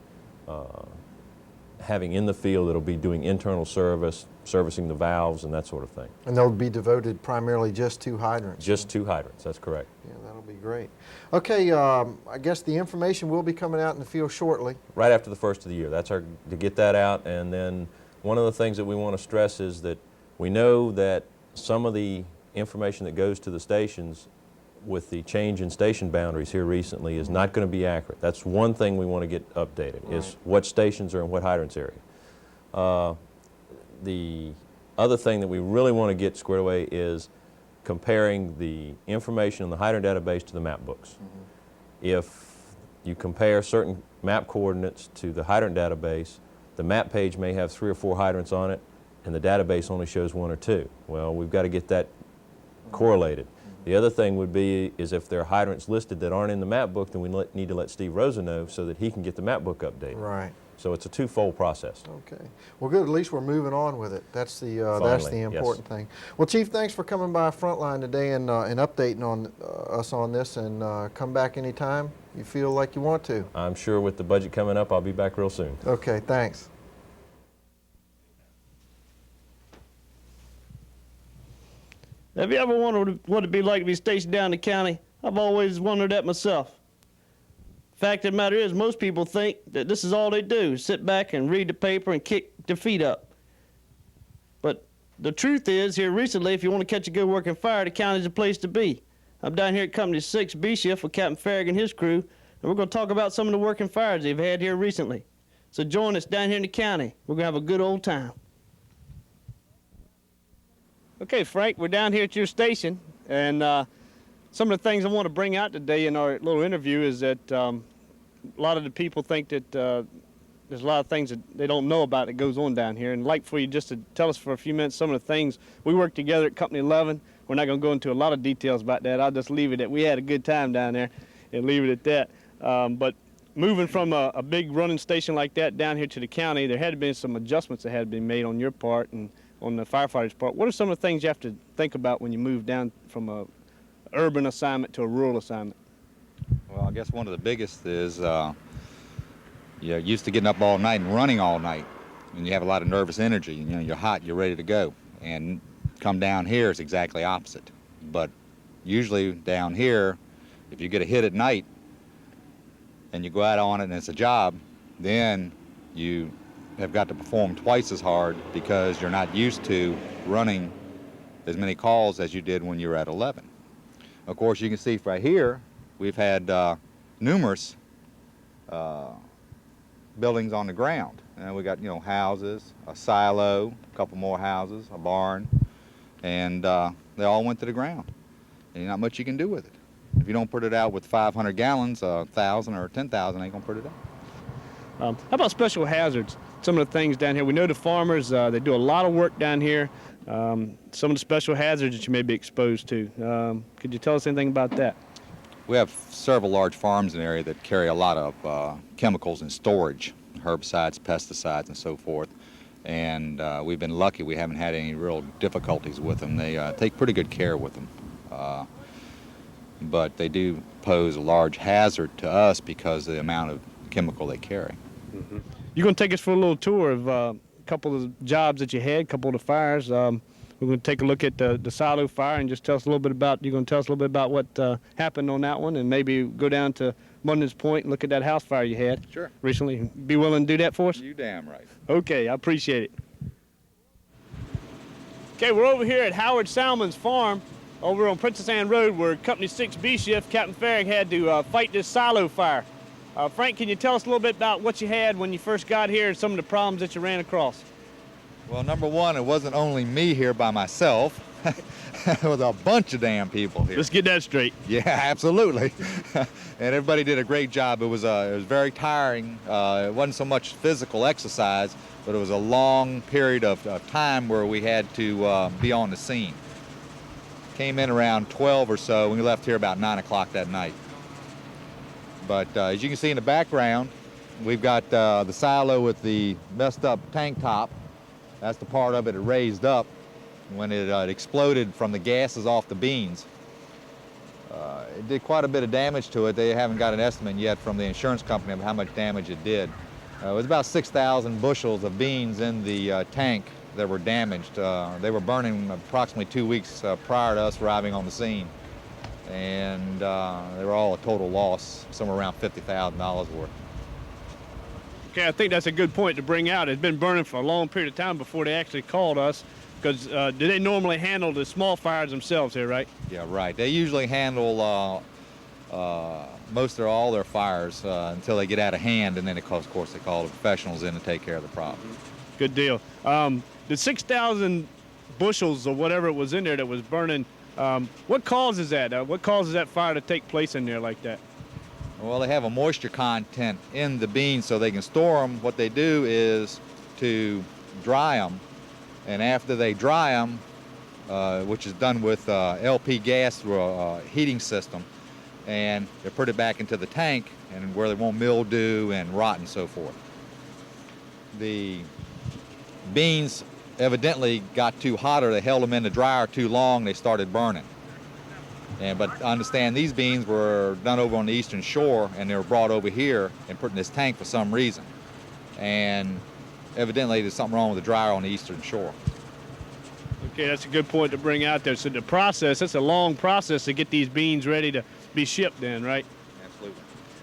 having in the field that'll be doing internal service, servicing the valves and that sort of thing. And they'll be devoted primarily just to hydrants? Just 2 hydrants, that's correct. Yeah, that'll be great. Okay, I guess the information will be coming out in the field shortly. Right after the first of the year. That's to get that out, and then one of the things that we want to stress is that we know that some of the information that goes to the stations with the change in station boundaries here recently is not going to be accurate. That's one thing we want to get updated, is what stations are in what hydrants area. The other thing that we really want to get squared away is comparing the information in the hydrant database to the map books. If you compare certain map coordinates to the hydrant database, the map page may have 3 or 4 hydrants on it, and the database only shows 1 or 2. Well, we've got to get that correlated. The other thing would be is if there are hydrants listed that aren't in the map book, then we need to let Steve Rosa know so that he can get the map book updated. Right. So it's a 2-fold process. Okay. Well, good. At least we're moving on with it. That's the important thing. Well, Chief, thanks for coming by Frontline today and updating on us on this. And come back anytime you feel like you want to. I'm sure with the budget coming up, I'll be back real soon. Okay. Thanks. Have you ever wondered what it'd be like to be stationed down in the county? I've always wondered that myself. Fact of the matter is, most people think that this is all they do, sit back and read the paper and kick their feet up. But the truth is, here recently, if you want to catch a good working fire, the county's the place to be. I'm down here at Company 6 B shift with Captain Farragut and his crew, and we're going to talk about some of the working fires they've had here recently. So join us down here in the county. We're going to have a good old time. Okay, Frank, we're down here at your station, and some of the things I want to bring out today in our little interview is that a lot of the people think that there's a lot of things that they don't know about that goes on down here, and I'd like for you just to tell us for a few minutes some of the things. We work together at Company 11. We're not going to go into a lot of details about that. I'll just leave it at we had a good time down there and leave it at that. But moving from a big running station like that down here to the county, there had been some adjustments that had been made on your part and on the firefighters' part. What are some of the things you have to think about when you move down from a urban assignment to a rural assignment? Well, I guess one of the biggest is you're used to getting up all night and running all night, and you have a lot of nervous energy. You know, you're hot, you're ready to go. And come down here, it's exactly opposite. But usually down here, if you get a hit at night and you go out on it and it's a job, then you have got to perform twice as hard because you're not used to running as many calls as you did when you were at 11. Of course, you can see right here, we've had numerous buildings on the ground. And we got, you know, houses, a silo, a couple more houses, a barn, and they all went to the ground. And not much you can do with it. If you don't put it out with 500 gallons, 1,000 or 10,000 ain't gonna put it out. How about special hazards? Some of the things down here, we know the farmers, they do a lot of work down here. Some of the special hazards that you may be exposed to. Could you tell us anything about that? We have several large farms in the area that carry a lot of chemicals in storage, herbicides, pesticides, and so forth. And we've been lucky we haven't had any real difficulties with them. They take pretty good care with them. But they do pose a large hazard to us because of the amount of chemical they carry. Mm-hmm. You're going to take us for a little tour of a couple of the jobs that you had, a couple of the fires. We're going to take a look at the silo fire and just tell us a little bit about, you're going to tell us a little bit about what happened on that one, and maybe go down to Munden's Point and look at that house fire you had recently. Be willing to do that for us? You damn right. Okay, I appreciate it. Okay, we're over here at Howard Salmon's farm over on Princess Anne Road where Company 6 B shift, Captain Farragut had to fight this silo fire. Frank, can you tell us a little bit about what you had when you first got here and some of the problems that you ran across? Well, number one, it wasn't only me here by myself. There was a bunch of damn people here. Let's get that straight. Yeah, absolutely. And everybody did a great job. It was very tiring. It wasn't so much physical exercise, but it was a long period of time where we had to be on the scene. Came in around 12 or so, and we left here about 9 o'clock that night. But as you can see in the background, we've got the silo with the messed up tank top. That's the part of it that raised up when it exploded from the gases off the beans. It did quite a bit of damage to it. They haven't got an estimate yet from the insurance company of how much damage it did. It was about 6,000 bushels of beans in the tank that were damaged. They were burning approximately 2 weeks prior to us arriving on the scene. And they were all a total loss, somewhere around $50,000 worth. Okay, I think that's a good point to bring out. It's been burning for a long period of time before they actually called us, because do they normally handle the small fires themselves here, right? Yeah, right. They usually handle most or all their fires until they get out of hand, and then of course they call the professionals in to take care of the problem. Good deal. The 6,000 bushels or whatever it was in there that was burning, what causes that? What causes that fire to take place in there like that? Well, they have a moisture content in the beans so they can store them. What they do is to dry them, and after they dry them, which is done with LP gas through a heating system, and they put it back into the tank and where they won't mildew and rot and so forth. The beans evidently got too hot, or they held them in the dryer too long, they started burning. But understand, these beans were done over on the eastern shore, and they were brought over here and put in this tank for some reason. And evidently there's something wrong with the dryer on the eastern shore. Okay, that's a good point to bring out there. So the process, that's a long process to get these beans ready to be shipped then, right? Absolutely.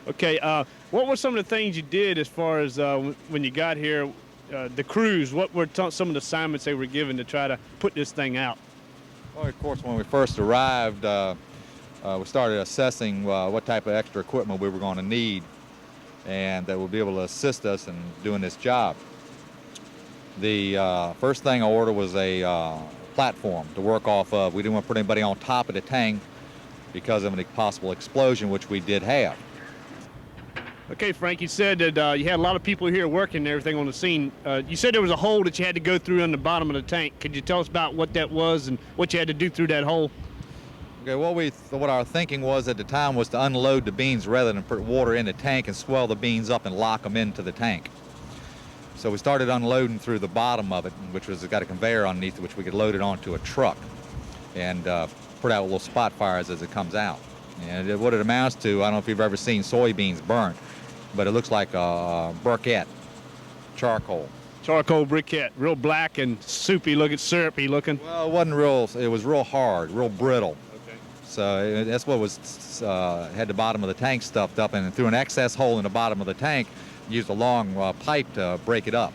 Okay, what were some of the things you did as far as when you got here, the crews, what were some of the assignments they were given to try to put this thing out? Well, of course, when we first arrived, we started assessing what type of extra equipment we were going to need and that would be able to assist us in doing this job. The first thing I ordered was a platform to work off of. We didn't want to put anybody on top of the tank because of a possible explosion, which we did have. Okay, Frank, you said that you had a lot of people here working and everything on the scene. You said there was a hole that you had to go through on the bottom of the tank. Could you tell us about what that was and what you had to do through that hole? Okay, what our thinking was at the time was to unload the beans rather than put water in the tank and swell the beans up and lock them into the tank. So we started unloading through the bottom of it, which was got a conveyor underneath it, which we could load it onto a truck and put out little spot fires as it comes out. And what it amounts to, I don't know if you've ever seen soybeans burnt, but it looks like a briquette, charcoal. Charcoal briquette, real black and soupy looking, syrupy looking. Well, it wasn't real, it was real hard, real brittle. Okay. So that's what was, had the bottom of the tank stuffed up, and through an excess hole in the bottom of the tank, used a long pipe to break it up.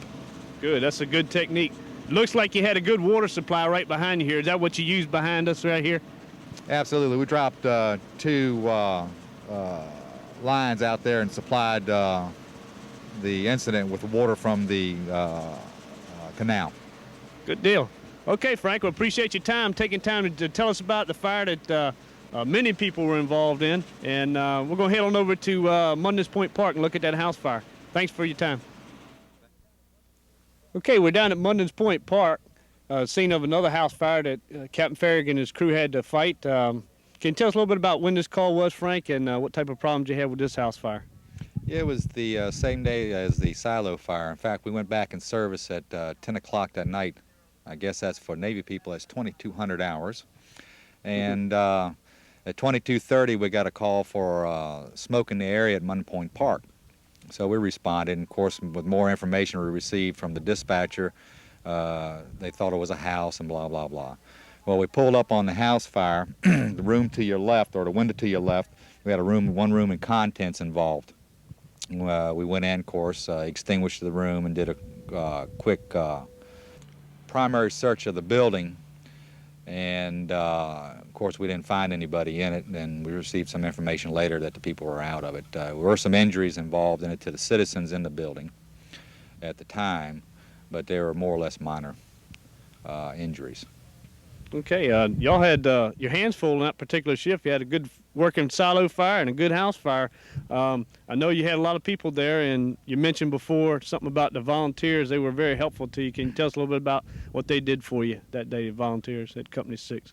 Good, that's a good technique. Looks like you had a good water supply right behind you here. Is that what you used behind us right here? Absolutely, we dropped two lines out there and supplied the incident with water from the canal. Good deal. Okay, Frank, we appreciate your time, taking time to tell us about the fire that many people were involved in. And we're going to head on over to Munden's Point Park and look at that house fire. Thanks for your time. Okay, we're down at Munden's Point Park, scene of another house fire that Captain Farragut and his crew had to fight. Can you tell us a little bit about when this call was, Frank, and what type of problems you had with this house fire? Yeah, it was the same day as the silo fire. In fact, we went back in service at 10 o'clock that night. I guess that's for Navy people, that's 2,200 hours. And at 22:30, we got a call for smoke in the area at Munden Point Park. So we responded, and of course, with more information we received from the dispatcher, they thought it was a house and blah, blah, blah. Well, we pulled up on the house fire, the room to your left, or the window to your left, we had one room and contents involved. We went in, of course, extinguished the room and did a quick primary search of the building. And of course, we didn't find anybody in it, and we received some information later that the people were out of it. There were some injuries involved in it to the citizens in the building at the time, but they were more or less minor injuries. Okay, y'all had your hands full in that particular shift. You had a good working silo fire and a good house fire. I know you had a lot of people there, and you mentioned before something about the volunteers. They were very helpful to you. Can you tell us a little bit about what they did for you that day, the volunteers at Company 6?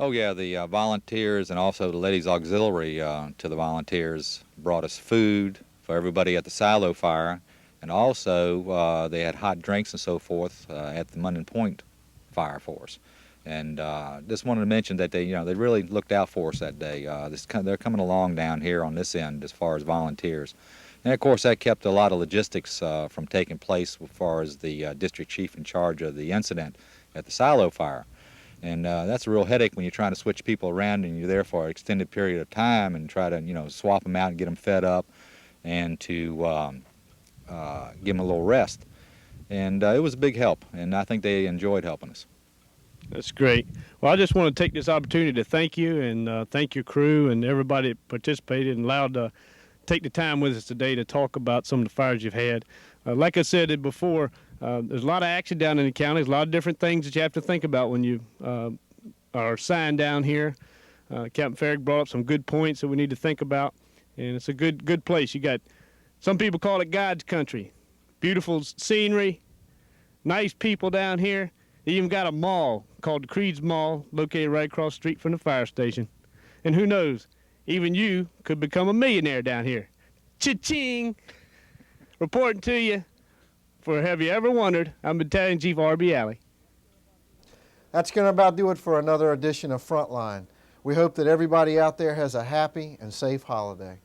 Oh yeah, the volunteers and also the Ladies Auxiliary to the volunteers brought us food for everybody at the silo fire, and also they had hot drinks and so forth at the Mundan Point fire for us. And just wanted to mention that they really looked out for us that day. They're coming along down here on this end as far as volunteers. And of course that kept a lot of logistics from taking place as far as the district chief in charge of the incident at the silo fire. And that's a real headache when you're trying to switch people around and you're there for an extended period of time and try to swap them out and get them fed up and to give them a little rest. And it was a big help, and I think they enjoyed helping us. That's great. Well, I just want to take this opportunity to thank you and thank your crew and everybody that participated and allowed to take the time with us today to talk about some of the fires you've had. Like I said before, there's a lot of action down in the county. There's a lot of different things that you have to think about when you are assigned down here. Captain Farrig brought up some good points that we need to think about, and it's a good place. You got, some people call it God's country. Beautiful scenery, nice people down here. They even got a mall called Creed's Mall located right across the street from the fire station. And who knows, even you could become a millionaire down here. Cha-ching! Reporting to you for Have You Ever Wondered, I'm Battalion Chief R.B. Alley. That's going to about do it for another edition of Frontline. We hope that everybody out there has a happy and safe holiday.